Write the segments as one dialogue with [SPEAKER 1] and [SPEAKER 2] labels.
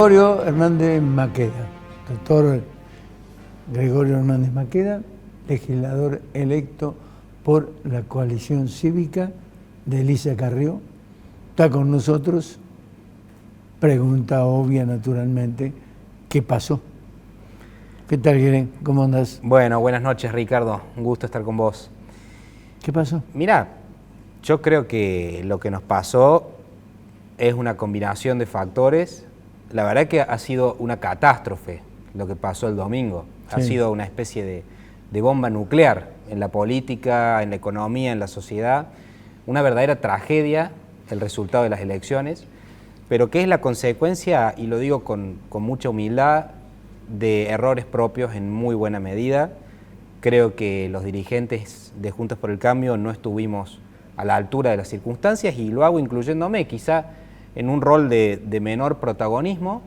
[SPEAKER 1] Gregorio Hernández Maqueda, doctor Gregorio Hernández Maqueda, legislador electo por la coalición cívica de Elisa Carrió, está con nosotros. Pregunta obvia, naturalmente, ¿qué pasó? ¿Qué tal, Guilén? ¿Cómo andás?
[SPEAKER 2] Bueno, buenas noches, Ricardo. Un gusto estar con vos.
[SPEAKER 1] ¿Qué pasó?
[SPEAKER 2] Mirá, yo creo que lo que nos pasó es una combinación de factores. La verdad que ha sido una catástrofe lo que pasó el domingo. Sí. Ha sido una especie de bomba nuclear en la política, en la economía, en la sociedad. Una verdadera tragedia el resultado de las elecciones, pero que es la consecuencia, y lo digo con mucha humildad, de errores propios en muy buena medida. Creo que los dirigentes de Juntos por el Cambio no estuvimos a la altura de las circunstancias, y lo hago incluyéndome, quizá en un rol de menor protagonismo,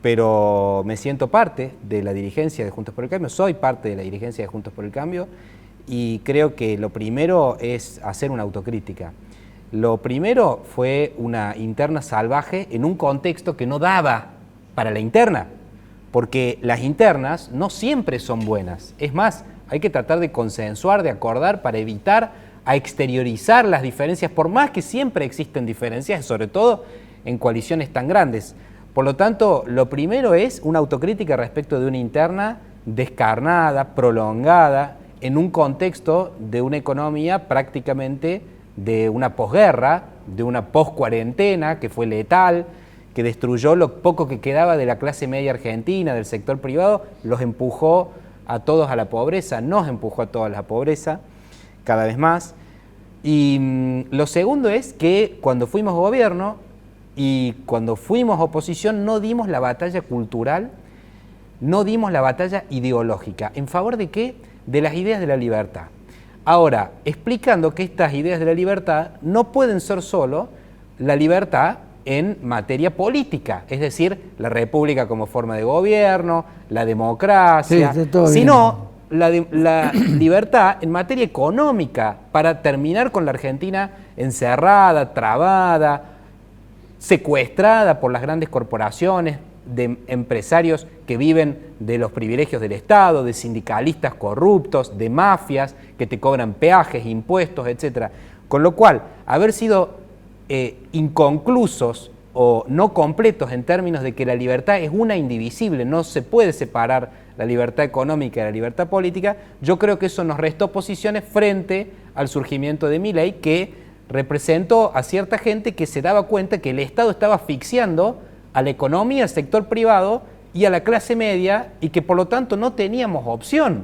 [SPEAKER 2] pero me siento parte de la dirigencia de Juntos por el Cambio, soy parte de la dirigencia de Juntos por el Cambio, y creo que lo primero es hacer una autocrítica. Lo primero fue una interna salvaje en un contexto que no daba para la interna, porque las internas no siempre son buenas. Es más, hay que tratar de consensuar, de acordar para evitar a exteriorizar las diferencias, por más que siempre existen diferencias, sobre todo en coaliciones tan grandes. Por lo tanto, lo primero es una autocrítica respecto de una interna descarnada, prolongada, en un contexto de una economía prácticamente de una posguerra, de una poscuarentena que fue letal, que destruyó lo poco que quedaba de la clase media argentina, del sector privado, los empujó a todos a la pobreza, nos empujó a todos a la pobreza, cada vez más. Y lo segundo es que cuando fuimos gobierno y cuando fuimos oposición no dimos la batalla cultural, no dimos la batalla ideológica. ¿En favor de qué? De las ideas de la libertad. Ahora, explicando que estas ideas de la libertad no pueden ser solo la libertad en materia política, es decir, la república como forma de gobierno, la democracia, sí, sino la libertad en materia económica, para terminar con la Argentina encerrada, trabada, secuestrada por las grandes corporaciones, de empresarios que viven de los privilegios del Estado, de sindicalistas corruptos, de mafias que te cobran peajes, impuestos, etc. Con lo cual, haber sido inconclusos o no completos en términos de que la libertad es una indivisible, no se puede separar la libertad económica de la libertad política, yo creo que eso nos restó posiciones frente al surgimiento de Milei, que representó a cierta gente que se daba cuenta que el Estado estaba asfixiando a la economía, al sector privado y a la clase media, y que por lo tanto no teníamos opción.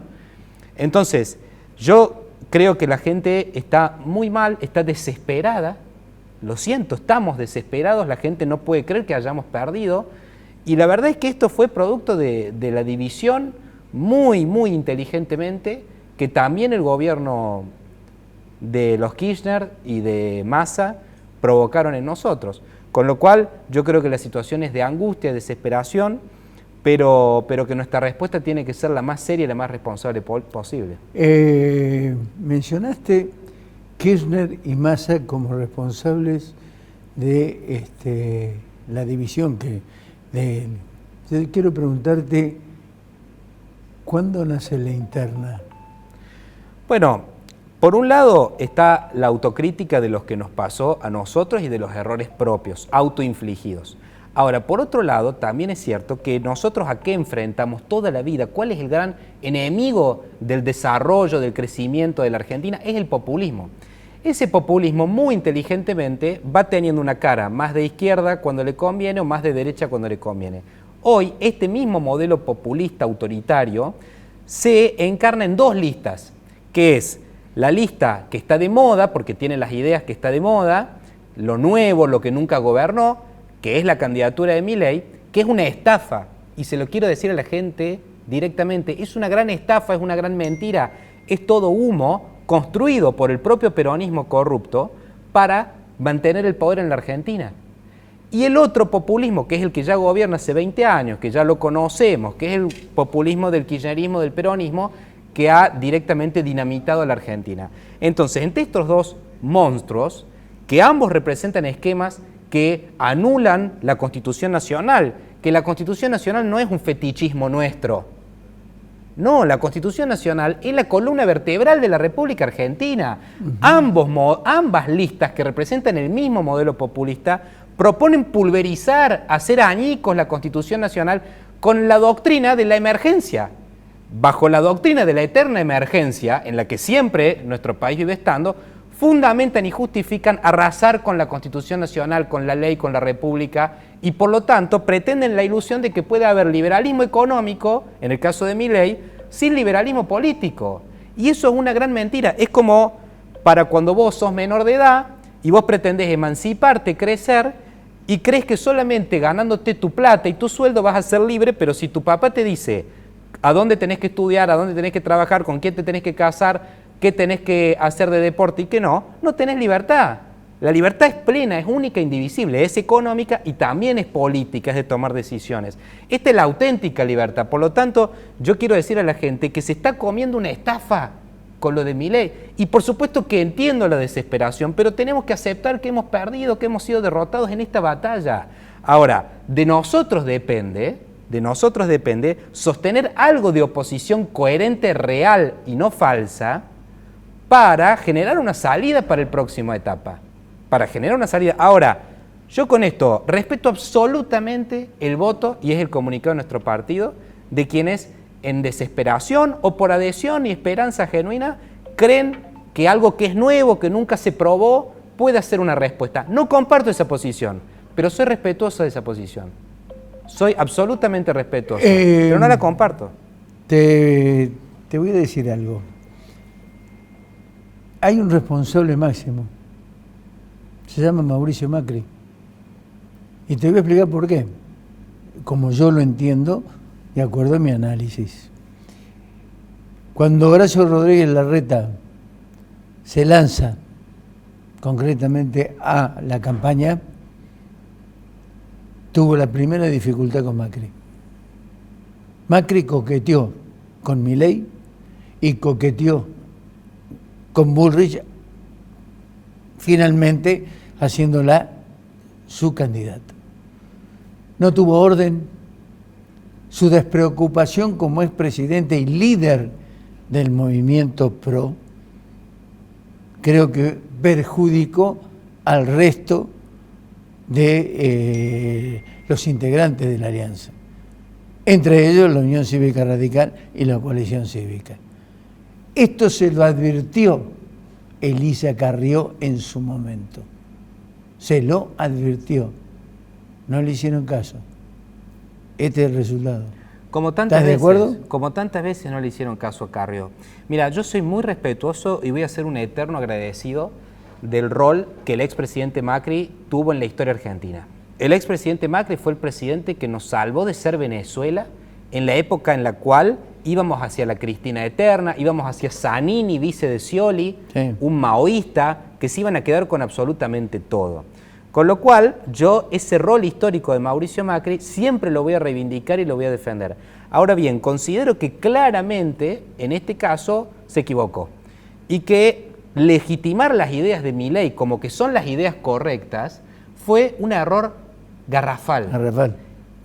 [SPEAKER 2] Entonces, yo creo que la gente está muy mal, está desesperada, lo siento, estamos desesperados, la gente no puede creer que hayamos perdido, y la verdad es que esto fue producto de la división muy inteligentemente que también el gobierno de los Kirchner y de Massa provocaron en nosotros. Con lo cual, yo creo que la situación es de angustia, desesperación, pero que nuestra respuesta tiene que ser la más seria y la más responsable posible.
[SPEAKER 1] Mencionaste Kirchner y Massa como responsables de la división yo quiero preguntarte, ¿cuándo nace la interna?
[SPEAKER 2] Bueno, por un lado está la autocrítica de lo que nos pasó a nosotros y de los errores propios, autoinfligidos. Ahora, por otro lado, también es cierto que nosotros a qué enfrentamos toda la vida, cuál es el gran enemigo del desarrollo, del crecimiento de la Argentina, es el populismo. Ese populismo muy inteligentemente va teniendo una cara más de izquierda cuando le conviene o más de derecha cuando le conviene. Hoy este mismo modelo populista autoritario se encarna en dos listas, que es la lista que está de moda, porque tiene las ideas que está de moda, lo nuevo, lo que nunca gobernó, que es la candidatura de Milei, que es una estafa, y se lo quiero decir a la gente directamente, es una gran estafa, es una gran mentira, es todo humo construido por el propio peronismo corrupto para mantener el poder en la Argentina. Y el otro populismo, que es el que ya gobierna hace 20 años, que ya lo conocemos, que es el populismo del kirchnerismo, del peronismo, que ha directamente dinamitado a la Argentina. Entonces, entre estos dos monstruos, que ambos representan esquemas que anulan la Constitución Nacional, que la Constitución Nacional no es un fetichismo nuestro. No, la Constitución Nacional es la columna vertebral de la República Argentina. Ambas listas que representan el mismo modelo populista proponen pulverizar, hacer añicos la Constitución Nacional con la doctrina de la emergencia. Bajo la doctrina de la eterna emergencia, en la que siempre nuestro país vive estando, fundamentan y justifican arrasar con la Constitución Nacional, con la ley, con la República, y por lo tanto pretenden la ilusión de que puede haber liberalismo económico, en el caso de Milei, sin liberalismo político. Y eso es una gran mentira. Es como para cuando vos sos menor de edad y vos pretendés emanciparte, crecer, y crees que solamente ganándote tu plata y tu sueldo vas a ser libre, pero si tu papá te dice a dónde tenés que estudiar, a dónde tenés que trabajar, con quién te tenés que casar, qué tenés que hacer de deporte y qué no, no tenés libertad. La libertad es plena, es única, indivisible, es económica y también es política, es de tomar decisiones. Esta es la auténtica libertad. Por lo tanto, yo quiero decir a la gente que se está comiendo una estafa con lo de Milei. Y por supuesto que entiendo la desesperación, pero tenemos que aceptar que hemos perdido, que hemos sido derrotados en esta batalla. Ahora, de nosotros depende sostener algo de oposición coherente, real y no falsa, para generar una salida para el próximo etapa. Para generar una salida. Ahora, yo con esto respeto absolutamente el voto, y es el comunicado de nuestro partido, de quienes en desesperación o por adhesión y esperanza genuina creen que algo que es nuevo, que nunca se probó, puede ser una respuesta. No comparto esa posición, pero soy respetuoso de esa posición. Soy absolutamente respetuoso, pero no la comparto.
[SPEAKER 1] Te voy a decir algo. Hay un responsable máximo, se llama Mauricio Macri, y te voy a explicar por qué, como yo lo entiendo, de acuerdo a mi análisis. Cuando Horacio Rodríguez Larreta se lanza concretamente a la campaña, tuvo la primera dificultad con Macri. Macri coqueteó con Milei y coqueteó con Bullrich, finalmente haciéndola su candidata. No tuvo orden, su despreocupación como expresidente y líder del movimiento PRO, creo que perjudicó al resto de los integrantes de la alianza, entre ellos la Unión Cívica Radical y la Coalición Cívica. Esto se lo advirtió Elisa Carrió en su momento. Se lo advirtió. No le hicieron caso. Este es el resultado. ¿Estás de acuerdo?
[SPEAKER 2] Como tantas veces no le hicieron caso a Carrió. Mira, yo soy muy respetuoso y voy a ser un eterno agradecido del rol que el expresidente Macri tuvo en la historia argentina. El expresidente Macri fue el presidente que nos salvó de ser Venezuela en la época en la cual íbamos hacia la Cristina Eterna, íbamos hacia Zanini, vice de Scioli, sí, un maoísta, que se iban a quedar con absolutamente todo. Con lo cual, yo ese rol histórico de Mauricio Macri siempre lo voy a reivindicar y lo voy a defender. Ahora bien, considero que claramente, en este caso, se equivocó. Y que legitimar las ideas de Milei como que son las ideas correctas fue un error garrafal.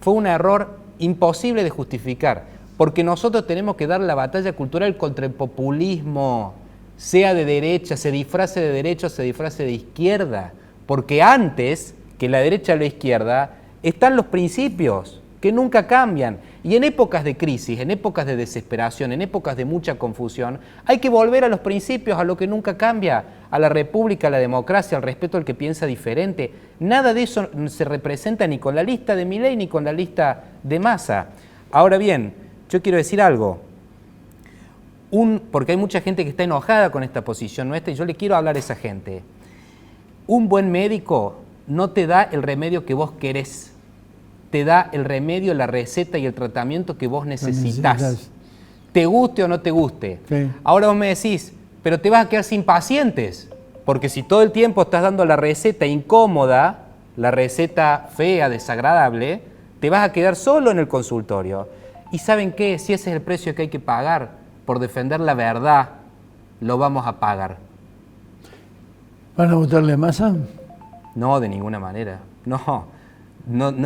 [SPEAKER 2] Fue un error imposible de justificar. Porque nosotros tenemos que dar la batalla cultural contra el populismo, sea de derecha, se disfrace de derecha o se disfrace de izquierda. Porque antes que la derecha o la izquierda están los principios que nunca cambian. Y en épocas de crisis, en épocas de desesperación, en épocas de mucha confusión, hay que volver a los principios, a lo que nunca cambia, a la república, a la democracia, al respeto al que piensa diferente. Nada de eso se representa ni con la lista de Milei ni con la lista de Massa. Ahora bien, yo quiero decir algo, porque hay mucha gente que está enojada con esta posición nuestra y yo le quiero hablar a esa gente. Un buen médico no te da el remedio que vos querés, te da el remedio, la receta y el tratamiento que vos necesitas. Te guste o no te guste. Sí. Ahora vos me decís, pero te vas a quedar sin pacientes, porque si todo el tiempo estás dando la receta incómoda, la receta fea, desagradable, te vas a quedar solo en el consultorio. ¿Y saben qué? Si ese es el precio que hay que pagar por defender la verdad, lo vamos a pagar.
[SPEAKER 1] ¿Van a votarle a Massa?
[SPEAKER 2] No, de ninguna manera. No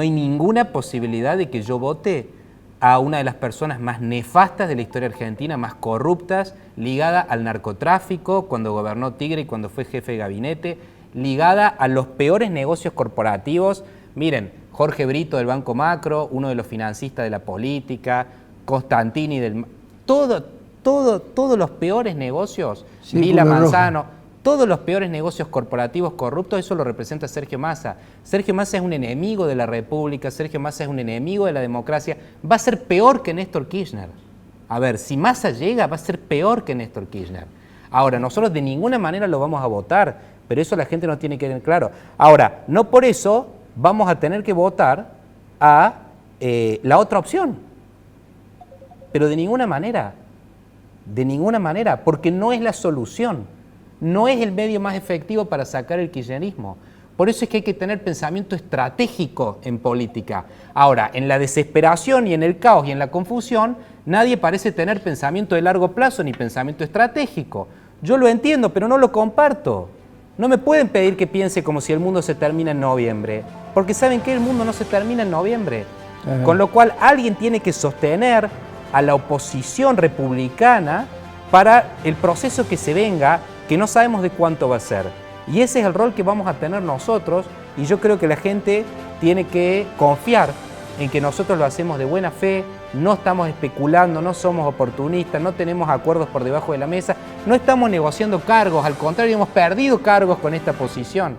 [SPEAKER 2] hay ninguna posibilidad de que yo vote a una de las personas más nefastas de la historia argentina, más corruptas, ligada al narcotráfico, cuando gobernó Tigre y cuando fue jefe de gabinete, ligada a los peores negocios corporativos. Miren, Jorge Brito del Banco Macro, uno de los financistas de la política, Constantini del... Todos los peores negocios, Vila Manzano, todos los peores negocios corporativos corruptos, eso lo representa Sergio Massa. Sergio Massa es un enemigo de la República, Sergio Massa es un enemigo de la democracia, va a ser peor que Néstor Kirchner. A ver, si Massa llega, va a ser peor que Néstor Kirchner. Ahora, nosotros de ninguna manera lo vamos a votar, pero eso la gente no tiene que tener claro. Ahora, no por eso vamos a tener que votar a la otra opción, pero de ninguna manera, porque no es la solución. No es el medio más efectivo para sacar el kirchnerismo. Por eso es que hay que tener pensamiento estratégico en política. Ahora, en la desesperación y en el caos y en la confusión, nadie parece tener pensamiento de largo plazo ni pensamiento estratégico. Yo lo entiendo, pero no lo comparto. No me pueden pedir que piense como si el mundo se termina en noviembre, porque saben que el mundo no se termina en noviembre. Con lo cual, alguien tiene que sostener a la oposición republicana para el proceso que se venga, que no sabemos de cuánto va a ser. Y ese es el rol que vamos a tener nosotros, y yo creo que la gente tiene que confiar en que nosotros lo hacemos de buena fe, no estamos especulando, no somos oportunistas, no tenemos acuerdos por debajo de la mesa, no estamos negociando cargos, al contrario, hemos perdido cargos con esta posición.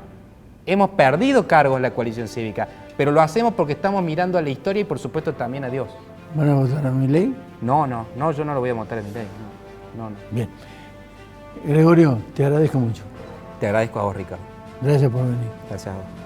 [SPEAKER 2] Hemos perdido cargos en la coalición cívica, pero lo hacemos porque estamos mirando a la historia y por supuesto también a Dios.
[SPEAKER 1] ¿Van a votar a Milei?
[SPEAKER 2] No, yo no lo voy a votar a Milei. No.
[SPEAKER 1] Bien. Gregorio, te agradezco mucho.
[SPEAKER 2] Te agradezco a vos, Ricardo.
[SPEAKER 1] Gracias por venir.
[SPEAKER 2] Gracias a vos.